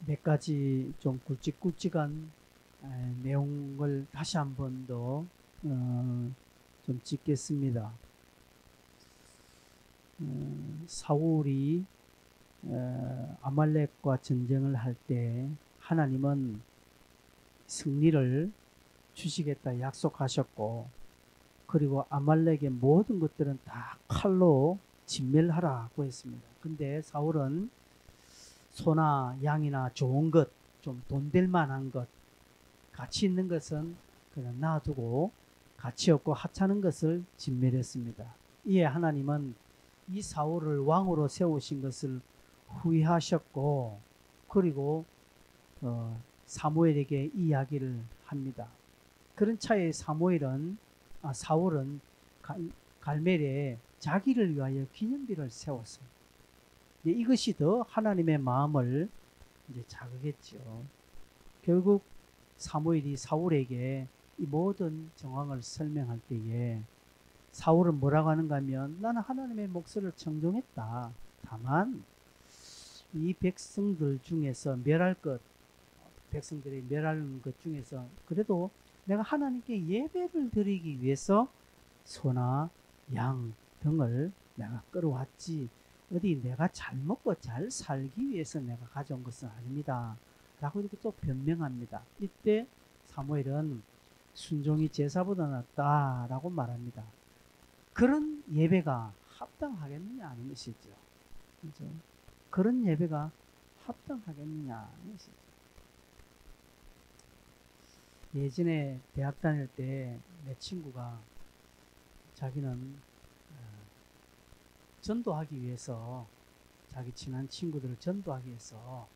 몇 가지 좀 굵직굵직한 내용을 다시 한 번 더 좀 찍겠습니다. 사울이 아말렉과 전쟁을 할 때 하나님은 승리를 주시겠다 약속하셨고, 그리고 아말렉의 모든 것들은 다 칼로 진멸하라고 했습니다. 근데 사울은 소나 양이나 좋은 것, 좀 돈 될 만한 것, 가치 있는 것은 그냥 놔두고 가치 없고 하찮은 것을 진멸했습니다. 이에 하나님은 이 사울을 왕으로 세우신 것을 후회하셨고, 그리고 사무엘에게 이야기를 합니다. 그런 차에 사울은 갈멜에 자기를 위하여 기념비를 세웠습니다. 이것이 더 하나님의 마음을 이제 자극했죠. 결국 사무엘이 사울에게 이 모든 정황을 설명할 때에 사울은 뭐라고 하는가 하면, 나는 하나님의 목소리를 청종했다. 다만 이 백성들 중에서 백성들이 멸하는 것 중에서 그래도 내가 하나님께 예배를 드리기 위해서 소나 양 등을 내가 끌어왔지, 어디 내가 잘 먹고 잘 살기 위해서 내가 가져온 것은 아닙니다 라고 이렇게 또 변명합니다. 이때 사무엘은 순종이 제사보다 낫다 라고 말합니다. 그런 예배가 합당하겠느냐 하는 것이죠. 그렇죠? 그런 예배가 합당하겠느냐 하는 것이죠. 예전에 대학 다닐 때 내 친구가 자기는 전도하기 위해서, 자기 친한 친구들을 전도하기 위해서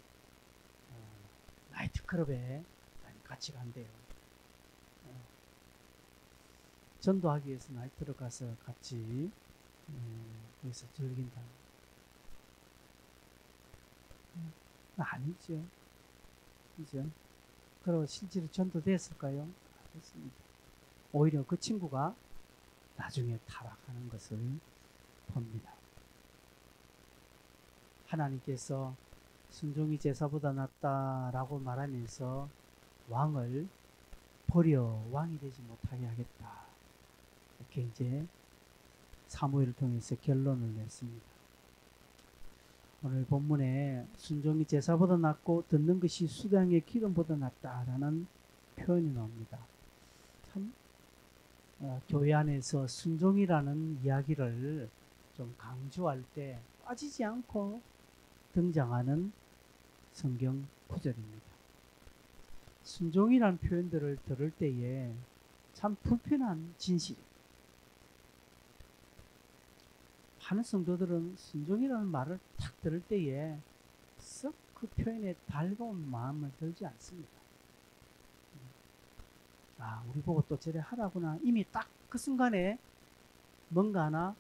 나이트클럽에 같이 간대요. 전도하기 위해서 나이트클럽 가서 같이 거기서 즐긴다. 아니죠. 그죠? 그리고 실제로 전도됐을까요? 됐습니다. 오히려 그 친구가 나중에 타락하는 것을 봅니다. 하나님께서 순종이 제사보다 낫다라고 말하면서 왕을 버려 왕이 되지 못하게 하겠다, 이렇게 이제 사무엘을 통해서 결론을 냈습니다. 오늘 본문에 순종이 제사보다 낫고 듣는 것이 수당의 기름보다 낫다라는 표현이 나옵니다. 참 교회 안에서 순종이라는 이야기를 좀 강조할 때 빠지지 않고 등장하는 성경 구절입니다. 순종이라는 표현들을 들을 때에 참 불편한 진실입니다. 많은 성도들은 순종이라는 말을 딱 들을 때에 썩 그 표현에 달가운 마음을 들지 않습니다. 우리 보고 또 저래 하라구나. 이미 딱 그 순간에 뭔가 하나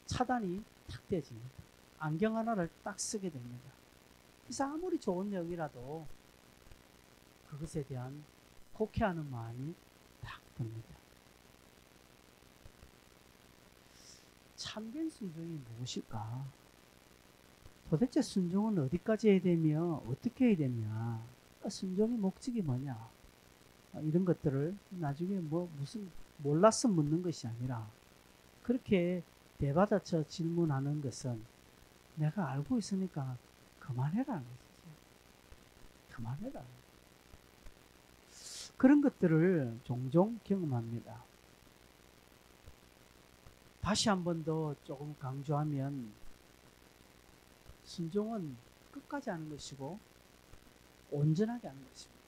차단이 탁 되집니다. 안경 하나를 딱 쓰게 됩니다. 그래서 아무리 좋은 내용이라도 그것에 대한 곡해하는 마음이 딱 듭니다. 참된 순종이 무엇일까? 도대체 순종은 어디까지 해야 되며 어떻게 해야 되냐? 순종의 목적이 뭐냐? 이런 것들을 나중에 무슨 몰라서 묻는 것이 아니라, 그렇게 대받아쳐 질문하는 것은 내가 알고 있으니까 그만해라는 것이죠. 그만해라. 그런 것들을 종종 경험합니다. 다시 한 번 더 조금 강조하면, 순종은 끝까지 하는 것이고 온전하게 하는 것입니다.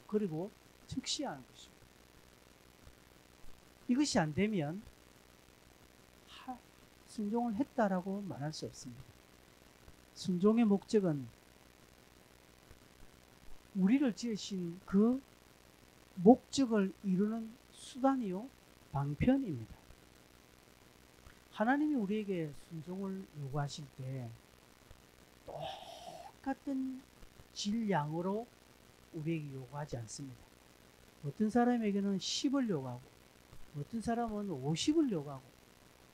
그리고 즉시 하는 것입니다. 이것이 안 되면 순종을 했다라고 말할 수 없습니다. 순종의 목적은 우리를 지으신 그 목적을 이루는 수단이요 방편입니다. 하나님이 우리에게 순종을 요구하실 때 똑같은 질량으로 우리에게 요구하지 않습니다. 어떤 사람에게는 10을 요구하고, 어떤 사람은 50을 요구하고,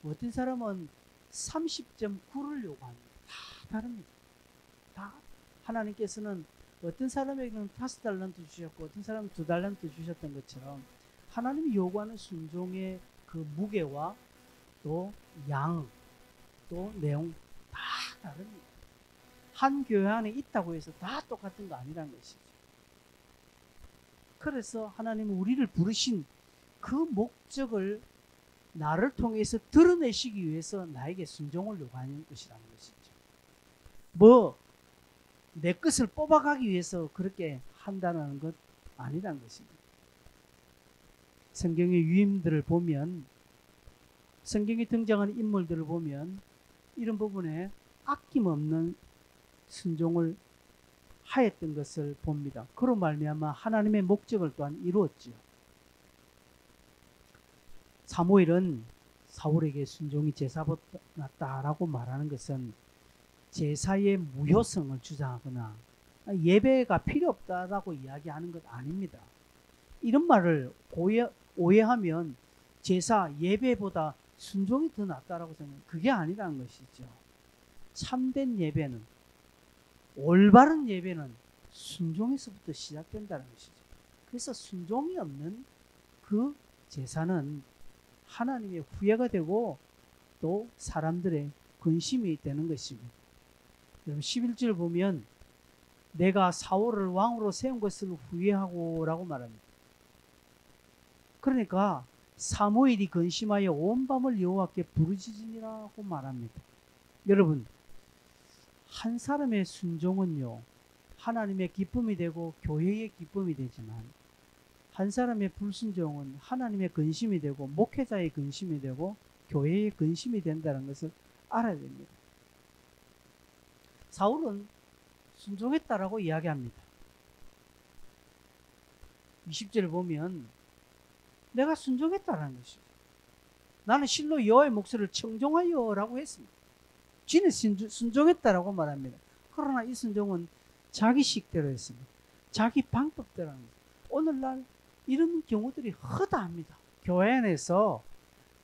어떤 사람은 30.9를 요구합니다. 다 다릅니다. 다 하나님께서는 어떤 사람에게는 5달란트 주셨고 어떤 사람은 2달란트 주셨던 것처럼 하나님이 요구하는 순종의 그 무게와 또 양, 또 내용 다 다릅니다. 한 교회 안에 있다고 해서 다 똑같은 거 아니라는 것이죠. 그래서 하나님은 우리를 부르신 그 목적을 나를 통해서 드러내시기 위해서 나에게 순종을 요구하는 것이라는 것이죠. 내 것을 뽑아가기 위해서 그렇게 한다는 것 아니라는 것입니다. 성경의 유인들을 보면, 성경에 등장하는 인물들을 보면 이런 부분에 아낌없는 순종을 하였던 것을 봅니다. 그로 말미암아 하나님의 목적을 또한 이루었지요. 사무엘은 사울에게 순종이 제사보다 낫다라고 말하는 것은 제사의 무효성을 주장하거나 예배가 필요 없다라고 이야기하는 것 아닙니다. 이런 말을 오해하면 제사, 예배보다 순종이 더 낫다라고 생각해요. 그게 아니라는 것이죠. 참된 예배는, 올바른 예배는 순종에서부터 시작된다는 것이죠. 그래서 순종이 없는 그 제사는 하나님의 후회가 되고 또 사람들의 근심이 되는 것입니다. 여러분 11절 보면 내가 사울을 왕으로 세운 것을 후회하고 라고 말합니다. 그러니까 사무엘이 근심하여 온 밤을 여호와께 부르짖으니라고 말합니다. 여러분 한 사람의 순종은요 하나님의 기쁨이 되고 교회의 기쁨이 되지만 한 사람의 불순종은 하나님의 근심이 되고 목회자의 근심이 되고 교회의 근심이 된다는 것을 알아야 됩니다. 사울은 순종했다라고 이야기합니다. 20절을 보면 내가 순종했다라는 것이죠. 나는 실로 여호와의 목소리를 청종하여 라고 했습니다. 지는 순종했다라고 말합니다. 그러나 이 순종은 자기 식대로 했습니다. 자기 방법대로 합니다. 오늘날 이런 경우들이 허다합니다. 교회 안에서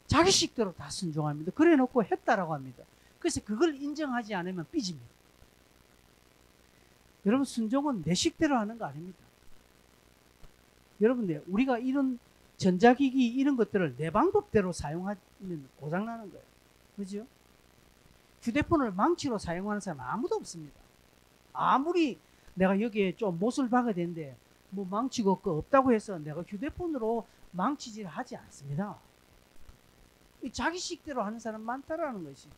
자기 식대로 다 순종합니다. 그래 놓고 했다라고 합니다. 그래서 그걸 인정하지 않으면 삐집니다. 여러분 순종은 내 식대로 하는 거 아닙니다. 여러분들 우리가 이런 전자기기 이런 것들을 내 방법대로 사용하면 고장나는 거예요. 그죠? 휴대폰을 망치로 사용하는 사람 아무도 없습니다. 아무리 내가 여기에 좀 못을 박아야 되는데 뭐 망치가 없다고 해서 내가 휴대폰으로 망치질 하지 않습니다. 자기 식대로 하는 사람 많다라는 것이죠.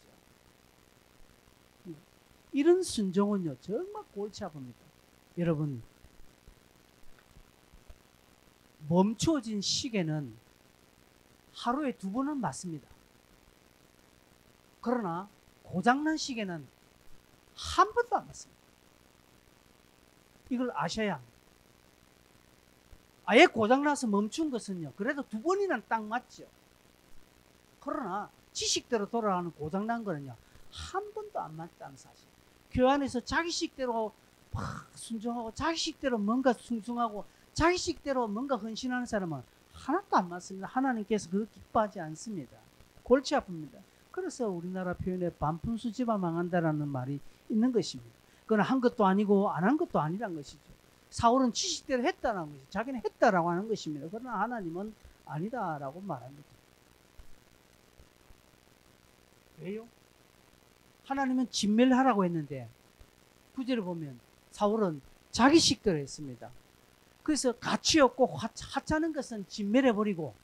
이런 순종은요 정말 골치 아픕니다. 여러분 멈추어진 시계는 하루에 2번은 맞습니다. 그러나 고장난 시계는 한 번도 안 맞습니다. 이걸 아셔야 합니다. 아예 고장나서 멈춘 것은요 그래도 2번이나 딱 맞죠. 그러나 지식대로 돌아가는 고장난 거는요 한 번도 안 맞다는 사실. 교회 안에서 자기식대로 막 순종하고 자기식대로 뭔가 숭숭하고 자기식대로 뭔가 헌신하는 사람은 하나도 안 맞습니다. 하나님께서 그거 기뻐하지 않습니다. 골치 아픕니다. 그래서 우리나라 표현에 반푼수 집안 망한다라는 말이 있는 것입니다. 그건 한 것도 아니고 안 한 것도 아니란 것이죠. 사울은 지식대로 했다는 것이죠. 자기는 했다라고 하는 것입니다. 그러나 하나님은 아니다라고 말합니다. 왜요? 하나님은 진멸하라고 했는데 9절을 보면 사울은 자기 식대로 했습니다. 그래서 가치 없고 하찮은 것은 진멸해버리고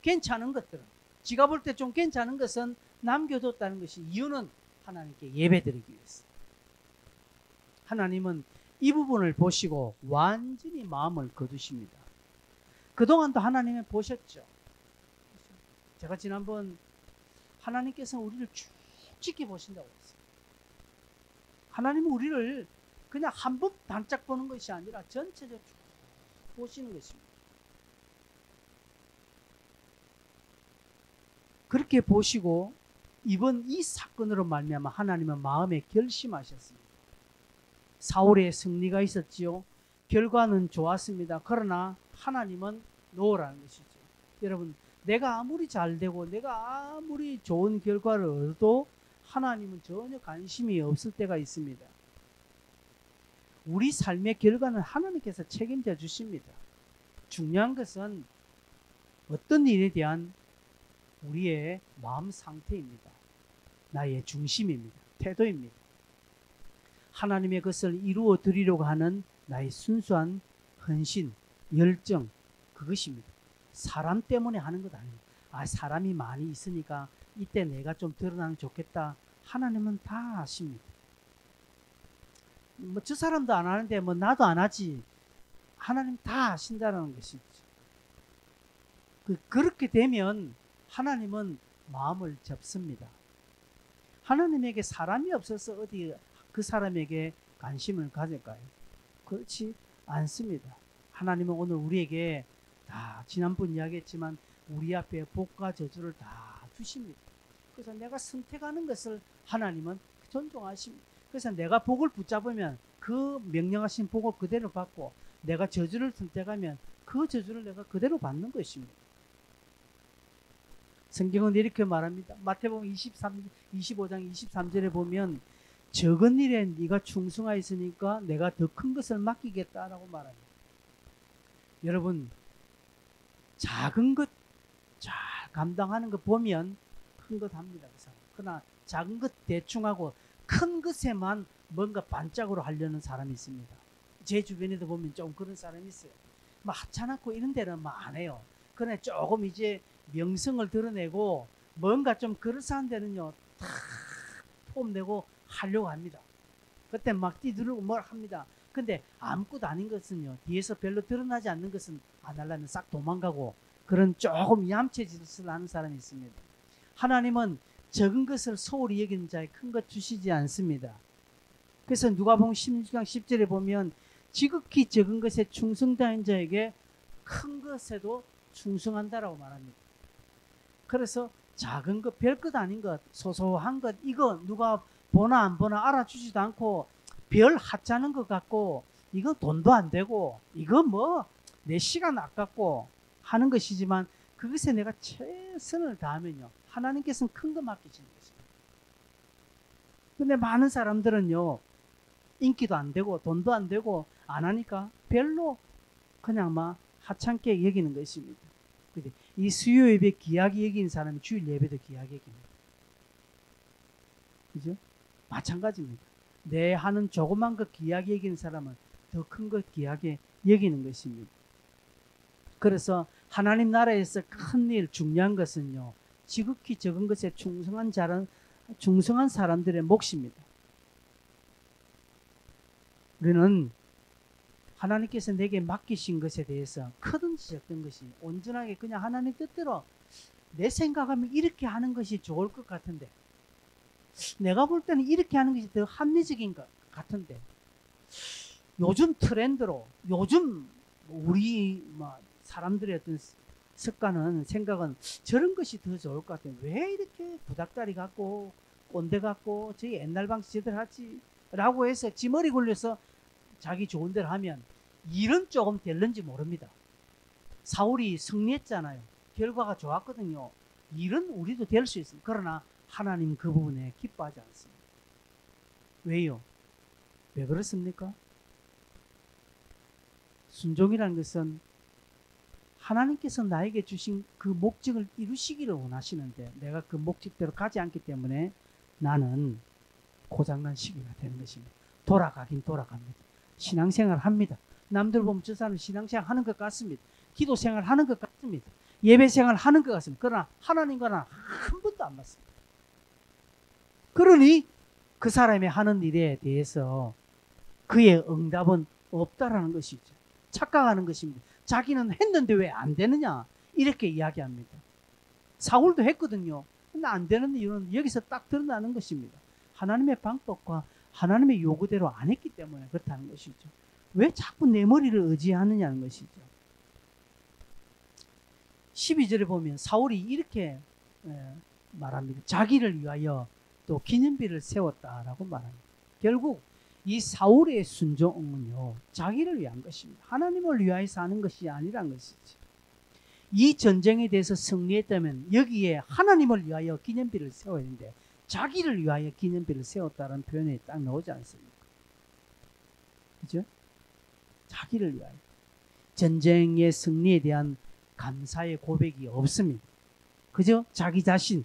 괜찮은 것들은 지가 볼 때 좀 괜찮은 것은 남겨뒀다는 것이 이유는 하나님께 예배드리기 위해서. 하나님은 이 부분을 보시고 완전히 마음을 거두십니다. 그동안도 하나님은 보셨죠. 제가 지난번 하나님께서 우리를 쭉 지켜보신다고 했어요. 하나님은 우리를 그냥 한 번 단짝 보는 것이 아니라 전체적으로 쭉 보시는 것입니다. 그렇게 보시고 이번 이 사건으로 말미암아 하나님은 마음에 결심하셨습니다. 사울의 승리가 있었지요. 결과는 좋았습니다. 그러나 하나님은 노라는 것이죠. 여러분 내가 아무리 잘되고 내가 아무리 좋은 결과를 얻어도 하나님은 전혀 관심이 없을 때가 있습니다. 우리 삶의 결과는 하나님께서 책임져 주십니다. 중요한 것은 어떤 일에 대한 우리의 마음 상태입니다. 나의 중심입니다. 태도입니다. 하나님의 것을 이루어 드리려고 하는 나의 순수한 헌신, 열정, 그것입니다. 사람 때문에 하는 것 아닙니다. 사람이 많이 있으니까 이때 내가 좀 드러나면 좋겠다. 하나님은 다 아십니다. 저 사람도 안 하는데 나도 안 하지. 하나님 다 아신다는 것이죠. 그렇게 되면 하나님은 마음을 접습니다. 하나님에게 사람이 없어서 어디 그 사람에게 관심을 가질까요? 그렇지 않습니다. 하나님은 오늘 우리에게 다 지난번 이야기했지만 우리 앞에 복과 저주를 다 주십니다. 그래서 내가 선택하는 것을 하나님은 존중하십니다. 그래서 내가 복을 붙잡으면 그 명령하신 복을 그대로 받고 내가 저주를 선택하면 그 저주를 내가 그대로 받는 것입니다. 성경은 이렇게 말합니다. 마태복음 25장 23절에 보면 적은 일에 네가 충성하였으니까 내가 더 큰 것을 맡기겠다라고 말합니다. 여러분 작은 것 잘 감당하는 거 보면 큰 것 합니다. 그 사람. 그러나 작은 것 대충 하고 큰 것에만 뭔가 반짝으로 하려는 사람이 있습니다. 제 주변에도 보면 좀 그런 사람이 있어요. 하찮고 이런 데는 안 해요. 그러나 조금 이제 명성을 드러내고 뭔가 좀 그럴싸한 데는요 다 폼내고 하려고 합니다. 그때 막 뛰두르고 뭘 합니다. 근데 아무것도 아닌 것은요 뒤에서 별로 드러나지 않는 것은 안 하려면 싹 도망가고 그런 조금 얌체짓을 하는 사람이 있습니다. 하나님은 적은 것을 소홀히 여기는 자에 큰 것 주시지 않습니다. 그래서 누가복음 16장 10절에 보면 지극히 적은 것에 충성다한 자에게 큰 것에도 충성한다라고 말합니다. 그래서 작은 것, 별것 아닌 것, 소소한 것, 이거 누가 보나 안 보나 알아주지도 않고 별 하찮은 것 같고 이거 돈도 안 되고 이거 내 시간 아깝고 하는 것이지만 그것에 내가 최선을 다하면요 하나님께서는 큰 거 맡기시는 것입니다. 근데 많은 사람들은요 인기도 안 되고 돈도 안 되고 안 하니까 별로 그냥 하찮게 여기는 것입니다. 이 수요 예배 귀하게 여기는 사람이 주일 예배도 귀하게 여깁니다. 그죠? 마찬가지입니다. 내 하는 조그만 것 귀하게 여기는 사람은 더 큰 것 귀하게 여기는 것입니다. 그래서 하나님 나라에서 큰 일, 중요한 것은요 지극히 적은 것에 충성한 사람들의 몫입니다. 우리는 하나님께서 내게 맡기신 것에 대해서 크든지 작든 것이 온전하게 그냥 하나님 뜻대로 내 생각하면 이렇게 하는 것이 좋을 것 같은데 내가 볼 때는 이렇게 하는 것이 더 합리적인 것 같은데 요즘 트렌드로 요즘 우리 사람들의 어떤 습관은 생각은 저런 것이 더 좋을 것 같아요. 왜 이렇게 부닥다리 같고 꼰대 같고 저희 옛날 방식 제대로 하지 라고 해서 지 머리 굴려서 자기 좋은 대로 하면 일은 조금 될는지 모릅니다. 사울이 승리했잖아요. 결과가 좋았거든요. 일은 우리도 될 수 있습니다. 그러나 하나님 그 부분에 기뻐하지 않습니다. 왜요? 왜 그렇습니까? 순종이라는 것은 하나님께서 나에게 주신 그 목적을 이루시기를 원하시는데 내가 그 목적대로 가지 않기 때문에 나는 고장난 시기가 되는 것입니다. 돌아가긴 돌아갑니다. 신앙생활 합니다. 남들 보면 저 사람은 신앙생활 하는 것 같습니다. 기도생활 하는 것 같습니다. 예배생활 하는 것 같습니다. 그러나 하나님과는 한 번도 안 맞습니다. 그러니 그 사람이 하는 일에 대해서 그의 응답은 없다라는 것이죠. 착각하는 것입니다. 자기는 했는데 왜 안 되느냐 이렇게 이야기합니다. 사울도 했거든요. 근데 안 되는 이유는 여기서 딱 드러나는 것입니다. 하나님의 방법과 하나님의 요구대로 안 했기 때문에 그렇다는 것이죠. 왜 자꾸 내 머리를 의지하느냐는 것이죠. 12절에 보면 사울이 이렇게 말합니다. 자기를 위하여 또 기념비를 세웠다라고 말합니다. 결국 이 사울의 순종은요 자기를 위한 것입니다. 하나님을 위하여서 하는 것이 아니란 것이죠. 이 전쟁에 대해서 승리했다면 여기에 하나님을 위하여 기념비를 세워야 되는데 자기를 위하여 기념비를 세웠다는 표현이 딱 나오지 않습니까? 그죠? 자기를 위하여. 전쟁의 승리에 대한 감사의 고백이 없습니다. 그죠? 자기 자신,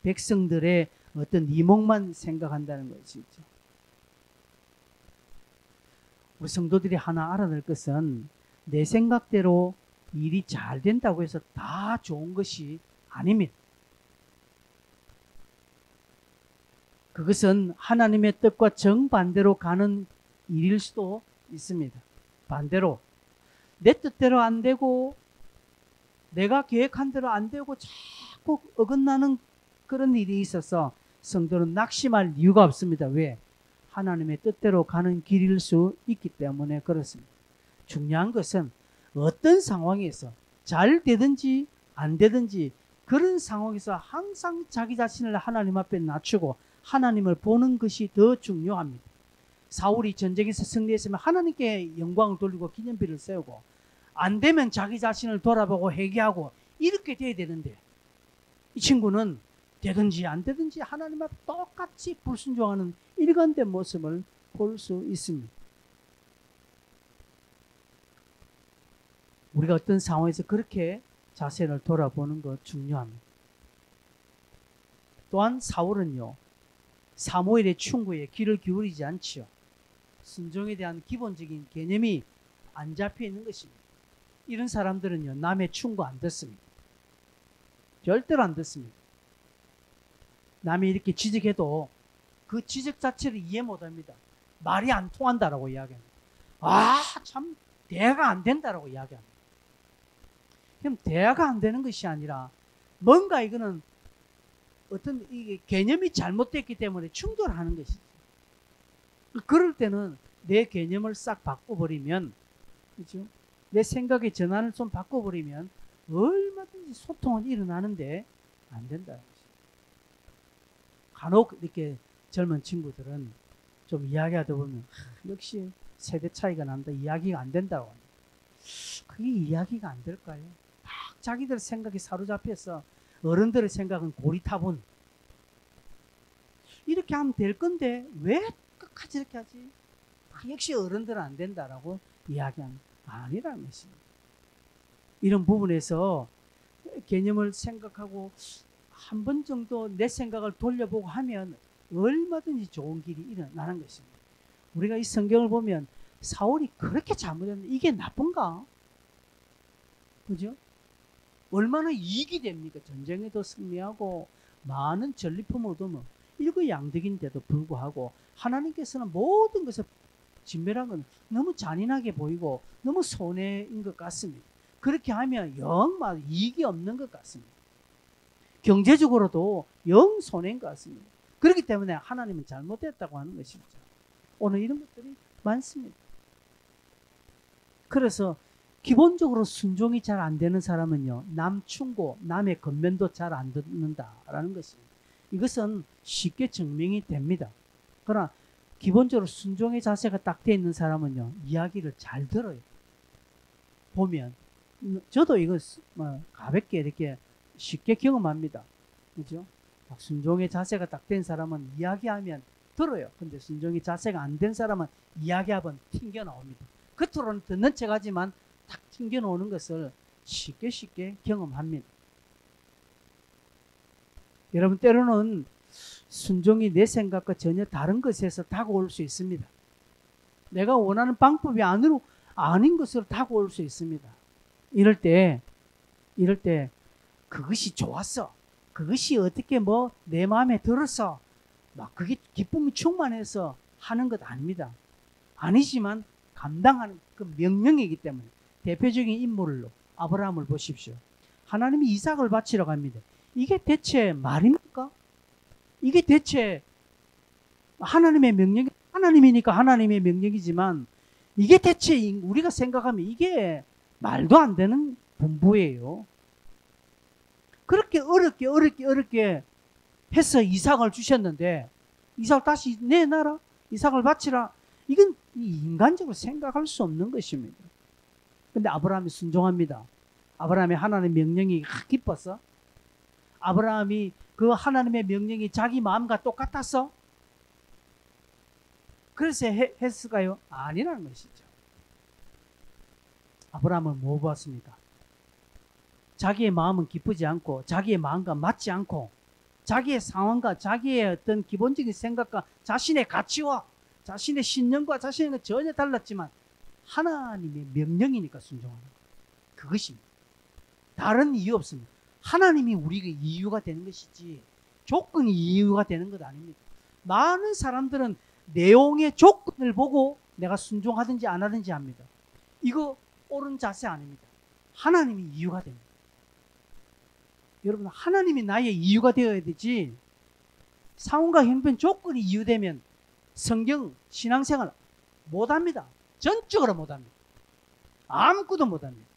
백성들의 어떤 이목만 생각한다는 것이죠. 우리 성도들이 하나 알아낼 것은 내 생각대로 일이 잘 된다고 해서 다 좋은 것이 아닙니다. 그것은 하나님의 뜻과 정반대로 가는 일일 수도 있습니다. 반대로 내 뜻대로 안 되고 내가 계획한 대로 안 되고 자꾸 어긋나는 그런 일이 있어서 성도는 낙심할 이유가 없습니다. 왜? 하나님의 뜻대로 가는 길일 수 있기 때문에 그렇습니다. 중요한 것은 어떤 상황에서 잘 되든지 안 되든지 그런 상황에서 항상 자기 자신을 하나님 앞에 낮추고 하나님을 보는 것이 더 중요합니다. 사울이 전쟁에서 승리했으면 하나님께 영광을 돌리고 기념비를 세우고 안 되면 자기 자신을 돌아보고 회개하고 이렇게 돼야 되는데 이 친구는 되든지 안 되든지 하나님 앞에 똑같이 불순종하는 일관된 모습을 볼 수 있습니다. 우리가 어떤 상황에서 그렇게 자신을 돌아보는 것 중요합니다. 또한 사울은요, 사무엘의 충고에 귀를 기울이지 않지요. 순종에 대한 기본적인 개념이 안 잡혀 있는 것입니다. 이런 사람들은요, 남의 충고 안 듣습니다. 절대로 안 듣습니다. 남이 이렇게 지적해도 그 지적 자체를 이해 못합니다. 말이 안 통한다라고 이야기합니다. 아, 참 대화가 안 된다라고 이야기합니다. 그럼 대화가 안 되는 것이 아니라 뭔가 이거는 어떤 이게 개념이 잘못됐기 때문에 충돌하는 것이죠. 그럴 때는 내 개념을 싹 바꿔버리면, 그렇죠? 내 생각의 전환을 좀 바꿔버리면 얼마든지 소통은 일어나는데 안 된다는 것이죠. 간혹 이렇게 젊은 친구들은 좀 이야기하다 보면 역시 세대 차이가 난다, 이야기가 안 된다고 합니다. 그게 이야기가 안 될까요? 막 자기들 생각이 사로잡혀서 어른들의 생각은 고리타분. 이렇게 하면 될 건데 왜 끝까지 이렇게 하지? 역시 어른들은 안 된다라고 이야기하는 아니라는 것입니다. 이런 부분에서 개념을 생각하고 한 번 정도 내 생각을 돌려보고 하면 얼마든지 좋은 길이 일어나는 것입니다. 우리가 이 성경을 보면 사울이 그렇게 잘못했는데 이게 나쁜가? 그죠? 얼마나 이익이 됩니까? 전쟁에도 승리하고 많은 전리품을 얻으면 일거양득인데도 불구하고 하나님께서는 모든 것을 진멸한 건 너무 잔인하게 보이고 너무 손해인 것 같습니다. 그렇게 하면 영 이익이 없는 것 같습니다. 경제적으로도 영 손해인 것 같습니다. 그렇기 때문에 하나님은 잘못했다고 하는 것이죠. 오늘 이런 것들이 많습니다. 그래서 기본적으로 순종이 잘 안 되는 사람은요, 남 충고, 남의 권면도 잘 안 듣는다라는 것입니다. 이것은 쉽게 증명이 됩니다. 그러나 기본적으로 순종의 자세가 딱 돼 있는 사람은요, 이야기를 잘 들어요. 보면 저도 이거 가볍게 이렇게 쉽게 경험합니다. 그죠? 순종의 자세가 딱 된 사람은 이야기하면 들어요. 근데 순종의 자세가 안 된 사람은 이야기하면 튕겨 나옵니다. 겉으로는 듣는 척 하지만 탁 튕겨 나오는 것을 쉽게 경험합니다. 여러분, 때로는 순종이 내 생각과 전혀 다른 것에서 다가올 수 있습니다. 내가 원하는 방법이 아닌 것으로 다가올 수 있습니다. 이럴 때 그것이 좋았어, 그것이 어떻게 내 마음에 들었어, 막 그게 기쁨이 충만해서 하는 것 아닙니다. 아니지만 감당하는 그 명령이기 때문에. 대표적인 인물로 아브라함을 보십시오. 하나님이 이삭을 바치라고 합니다. 이게 대체 말입니까? 이게 대체 하나님의 명령이, 하나님이니까 하나님의 명령이지만 이게 대체 우리가 생각하면 이게 말도 안 되는 분부예요. 그렇게 어렵게 해서 이삭을 주셨는데, 이삭 다시 내놔라, 이삭을 바치라, 이건 인간적으로 생각할 수 없는 것입니다. 근데 아브라함이 순종합니다. 아브라함의 하나님의 명령이 기뻤어? 아브라함이 그 하나님의 명령이 자기 마음과 똑같았어? 그래서 했을까요? 아니라는 것이죠. 아브라함은 뭐 보았습니까? 자기의 마음은 기쁘지 않고 자기의 마음과 맞지 않고 자기의 상황과 자기의 어떤 기본적인 생각과 자신의 가치와 자신의 신념과 자신의 전혀 달랐지만 하나님의 명령이니까 순종하는 거예요. 그것입니다. 다른 이유 없습니다. 하나님이 우리가 이유가 되는 것이지 조건이 이유가 되는 것 아닙니다. 많은 사람들은 내용의 조건을 보고 내가 순종하든지 안 하든지 합니다. 이거 옳은 자세 아닙니다. 하나님이 이유가 됩니다. 여러분, 하나님이 나의 이유가 되어야 되지 상황과 형편 조건이 이유되면 성경 신앙생활 못합니다. 전적으로 못합니다. 아무것도 못합니다.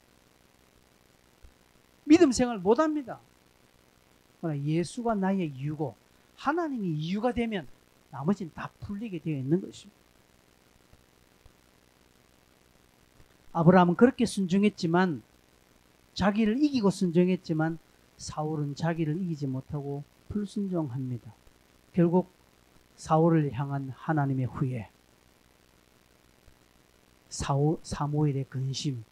믿음 생활 못합니다. 그러나 예수가 나의 이유고 하나님이 이유가 되면 나머지는 다 풀리게 되어 있는 것입니다. 아브라함은 그렇게 순종했지만 자기를 이기고 순종했지만 사울은 자기를 이기지 못하고 불순종합니다. 결국 사울을 향한 하나님의 후회, 사무엘의 근심,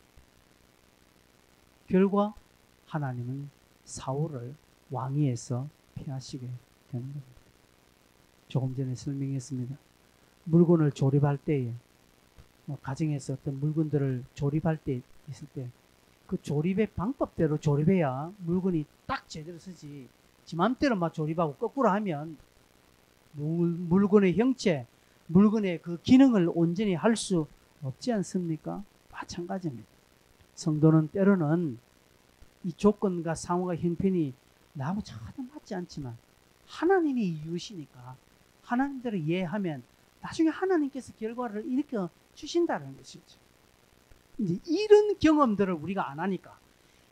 결과 하나님은 사울을 왕위에서 폐하시게 되는 겁니다. 조금 전에 설명했습니다. 물건을 조립할 때에 가정에서 어떤 물건들을 조립할 때 있을 때 그 조립의 방법대로 조립해야 물건이 딱 제대로 서지 지 맘대로 막 조립하고 거꾸로 하면 물건의 형체, 물건의 그 기능을 온전히 할 수 없지 않습니까? 마찬가지입니다. 성도는 때로는 이 조건과 상황과 형편이 나하고 전혀 맞지 않지만 하나님이 이유시니까 하나님대로 이해하면 나중에 하나님께서 결과를 일으켜 주신다는 것이죠. 이제 이런 경험들을 우리가 안 하니까,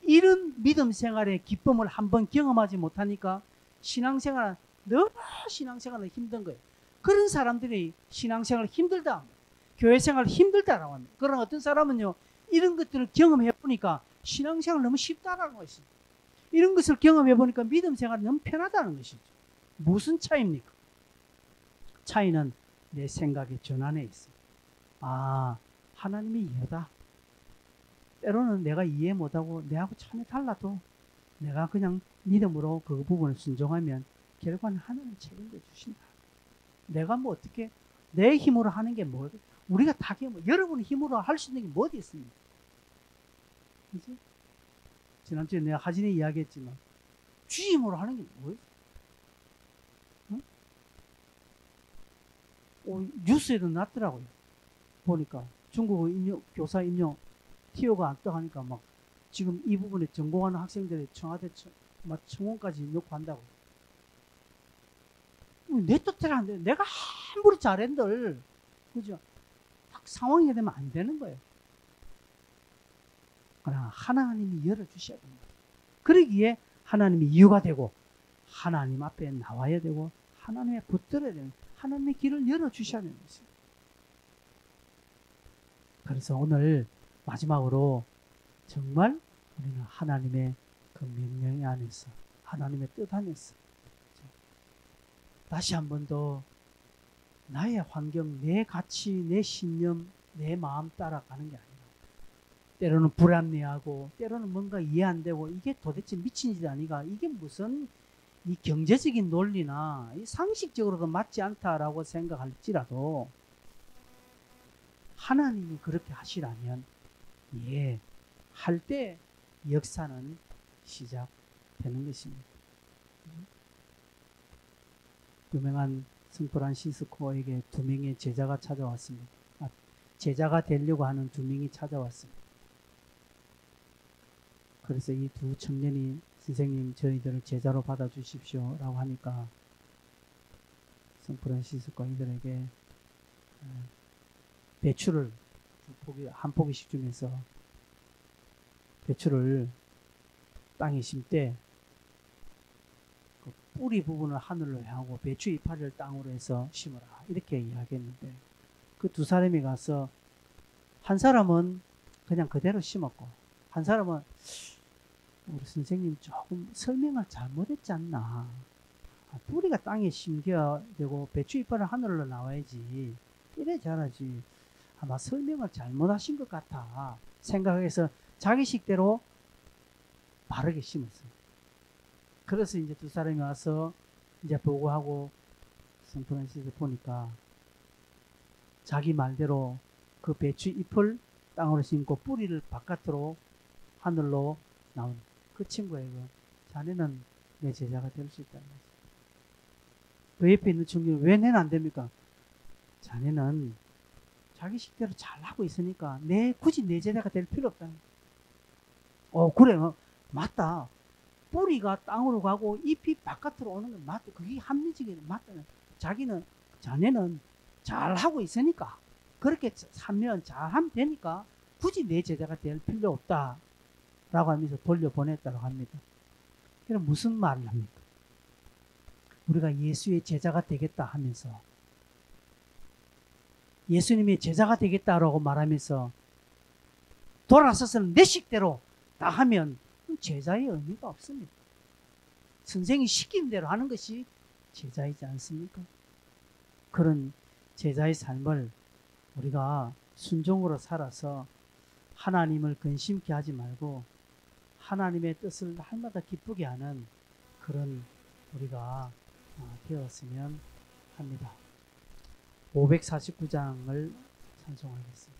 이런 믿음 생활의 기쁨을 한번 경험하지 못하니까 신앙생활, 너무 신앙생활은 힘든 거예요. 그런 사람들이 신앙생활 힘들다 합니다. 교회생활 힘들다라고 합니다. 그러나 어떤 사람은요, 이런 것들을 경험해 보니까 신앙생활 너무 쉽다라는 것이죠. 이런 것을 경험해 보니까 믿음 생활이 너무 편하다는 것이죠. 무슨 차이입니까? 차이는 내 생각의 전환에 있습니다. 아, 하나님이 이해다. 때로는 내가 이해 못하고 내하고 전혀 달라도 내가 그냥 믿음으로 그 부분을 순종하면 결과는 하나님 책임져 주신다. 내가 뭐 어떻게 내 힘으로 하는 게 뭐, 우리가 다 여러분의 힘으로 할 수 있는 게 뭐 어디 있습니까? 그지? 지난주에 내가 하진이 이야기했지만 쥐 힘으로 하는 게 뭐예요? 뉴스에도 났더라고요. 보니까 중국어 교사 임용 티오가 안 떠가니까 막 지금 이 부분에 전공하는 학생들의 청와대 막 청원까지 요구한다고. 내 뜻대로 안 돼. 내가 아무리 잘한들, 그죠? 딱 상황이 되면 안 되는 거예요. 그러나 하나님이 열어주셔야 됩니다. 그러기에 하나님이 이유가 되고 하나님 앞에 나와야 되고 하나님에 붙들어야 되는, 하나님의 길을 열어주셔야 되는 것입니다. 그래서 오늘 마지막으로 정말 우리는 하나님의 그 명령 안에서, 하나님의 뜻 안에서 다시 한 번 더 나의 환경, 내 가치, 내 신념, 내 마음 따라가는 게 아니라 때로는 불합리하고 때로는 뭔가 이해 안 되고 이게 도대체 미친 짓 아니가, 이게 무슨 이 경제적인 논리나 이 상식적으로도 맞지 않다라고 생각할지라도 하나님이 그렇게 하시라면 예, 할 때 역사는 시작되는 것입니다. 유명한 성 프란시스코에게 두 명의 제자가 찾아왔습니다. 제자가 되려고 하는 두 명이 찾아왔습니다. 그래서 이 두 청년이 선생님 저희들을 제자로 받아주십시오 라고 하니까 성 프란시스코 이들에게 배추를 한 포기씩 주면서 배추를 땅에 심때 그 뿌리 부분을 하늘로 향하고 배추 이파리를 땅으로 해서 심어라 이렇게 이야기했는데 그 두 사람이 가서 한 사람은 그냥 그대로 심었고 한 사람은 우리 선생님 조금 설명을 잘못했지 않나, 뿌리가 땅에 심겨야 되고 배추 이파리는 하늘로 나와야지 이래 잘하지. 아마 설명을 잘못하신 것 같아 생각해서 자기 식대로 바르게 심었어요. 그래서 이제 두 사람이 와서 이제 보고하고 샌프란시스코 보니까 자기 말대로 그 배추 잎을 땅으로 심고 뿌리를 바깥으로 하늘로 나온 그 친구에게 자네는 내 제자가 될 수 있다는 거죠. 그 옆에 있는 친구는 왜 내는 안 됩니까? 자네는 자기 식대로 잘하고 있으니까 굳이 내 제자가 될 필요 없다는 거예요. 그래, 맞다. 뿌리가 땅으로 가고 잎이 바깥으로 오는 건 맞다. 그게 합리적인 맞다. 자네는 잘하고 있으니까 그렇게 하면 잘하면 되니까 굳이 내 제자가 될 필요 없다 라고 하면서 돌려보냈다고 합니다. 그럼 무슨 말을 합니까? 우리가 예수의 제자가 되겠다 하면서 예수님의 제자가 되겠다라고 말하면서 돌아서서는 내 식대로 다 하면 제자의 의미가 없습니다. 선생이 시킨 대로 하는 것이 제자이지 않습니까? 그런 제자의 삶을 우리가 순종으로 살아서 하나님을 근심케 하지 말고 하나님의 뜻을 날마다 기쁘게 하는 그런 우리가 되었으면 합니다. 549장을 찬송하겠습니다.